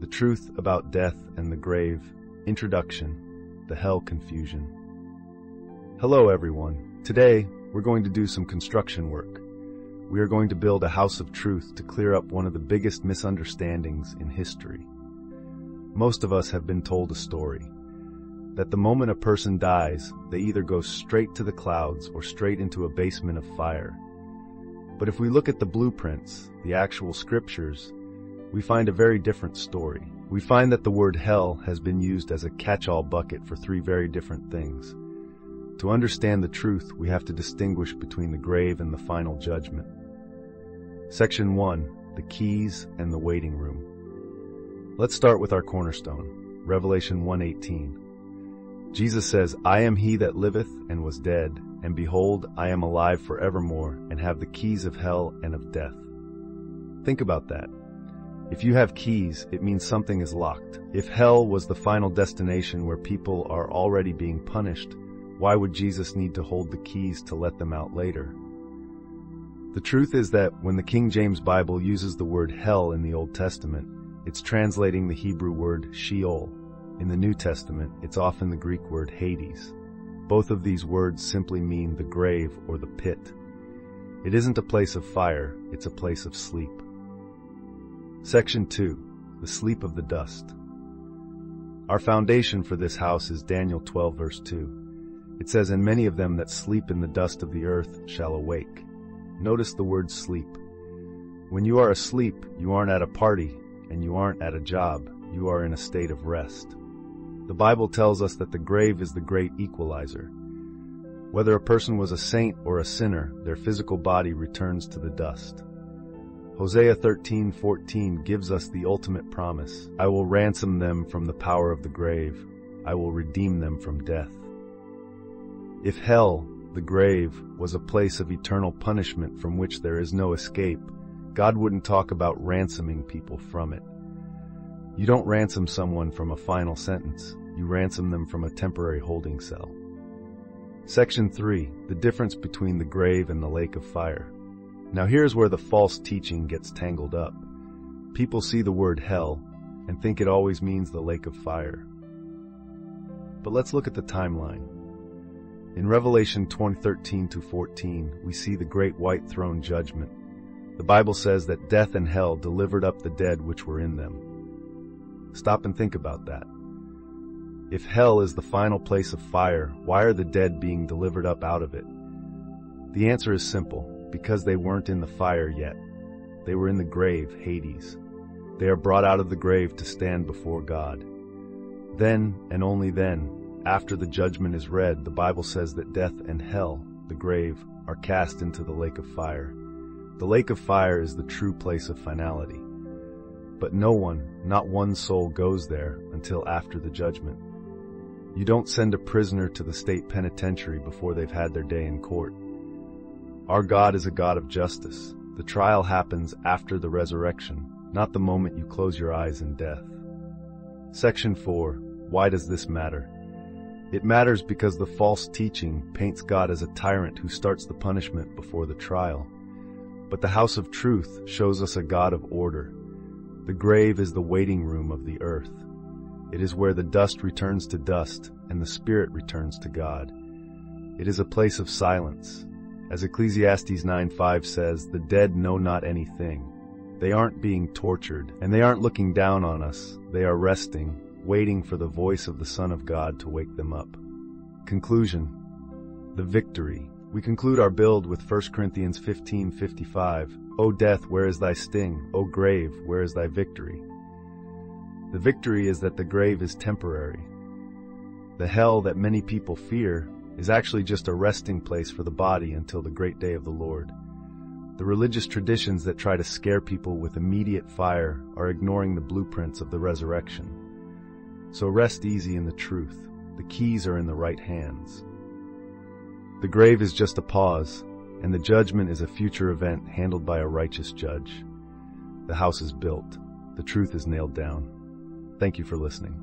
The Truth About Death and the Grave, Introduction, The Hell Confusion. Hello everyone. Today, we're going to do some construction work. We are going to build a house of truth to clear up one of the biggest misunderstandings in history. Most of us have been told a story that the moment a person dies, they either go straight to the clouds or straight into a basement of fire. But if we look at the blueprints, the actual scriptures, we find a very different story. We find that the word hell has been used as a catch-all bucket for three very different things. To understand the truth, we have to distinguish between the grave and the final judgment. Section 1, the keys and the waiting room. Let's start with our cornerstone, Revelation 1:18. Jesus says, "I am he that liveth and was dead, and behold, I am alive forevermore, and have the keys of hell and of death." Think about that. If you have keys, it means something is locked. If hell was the final destination where people are already being punished, why would Jesus need to hold the keys to let them out later? The truth is that when the King James Bible uses the word hell in the Old Testament, it's translating the Hebrew word Sheol. In the New Testament, it's often the Greek word Hades. Both of these words simply mean the grave or the pit. It isn't a place of fire, it's a place of sleep. Section 2, the sleep of the dust. Our foundation for this house is Daniel 12 verse 2. It says, "And many of them that sleep in the dust of the earth shall awake." Notice the word sleep. When you are asleep, you aren't at a party and you aren't at a job. You are in a state of rest. The Bible tells us that the grave is the great equalizer. Whether a person was a saint or a sinner, their physical body returns to the dust. Hosea 13:14 gives us the ultimate promise. "I will ransom them from the power of the grave. I will redeem them from death." If hell, the grave, was a place of eternal punishment from which there is no escape, God wouldn't talk about ransoming people from it. You don't ransom someone from a final sentence. You ransom them from a temporary holding cell. Section 3, the difference between the grave and the lake of fire. Now here's where the false teaching gets tangled up. People see the word hell and think it always means the lake of fire. But let's look at the timeline. In Revelation 20:13-14, we see the great white throne judgment. The Bible says that death and hell delivered up the dead which were in them. Stop and think about that. If hell is the final place of fire, why are the dead being delivered up out of it? The answer is simple. Because they weren't in the fire yet. They were in the grave, Hades. They are brought out of the grave to stand before God. Then, and only then, after the judgment is read, the Bible says that death and hell, the grave, are cast into the lake of fire. The lake of fire is the true place of finality. But no one, not one soul, goes there until after the judgment. You don't send a prisoner to the state penitentiary before they've had their day in court. Our God is a God of justice. The trial happens after the resurrection, not the moment you close your eyes in death. Section 4. Why does this matter? It matters because the false teaching paints God as a tyrant who starts the punishment before the trial. But the house of truth shows us a God of order. The grave is the waiting room of the earth. It is where the dust returns to dust and the spirit returns to God. It is a place of silence. As Ecclesiastes 9:5 says, "The dead know not anything." They aren't being tortured, and they aren't looking down on us. They are resting, waiting for the voice of the Son of God to wake them up. Conclusion. The victory. We conclude our build with 1 Corinthians 15:55. "O death, where is thy sting? O grave, where is thy victory?" The victory is that the grave is temporary. The hell that many people fear is actually just a resting place for the body until the great day of the Lord. The religious traditions that try to scare people with immediate fire are ignoring the blueprints of the resurrection. So rest easy in the truth. The keys are in the right hands. The grave is just a pause, and the judgment is a future event handled by a righteous judge. The house is built. The truth is nailed down. Thank you for listening.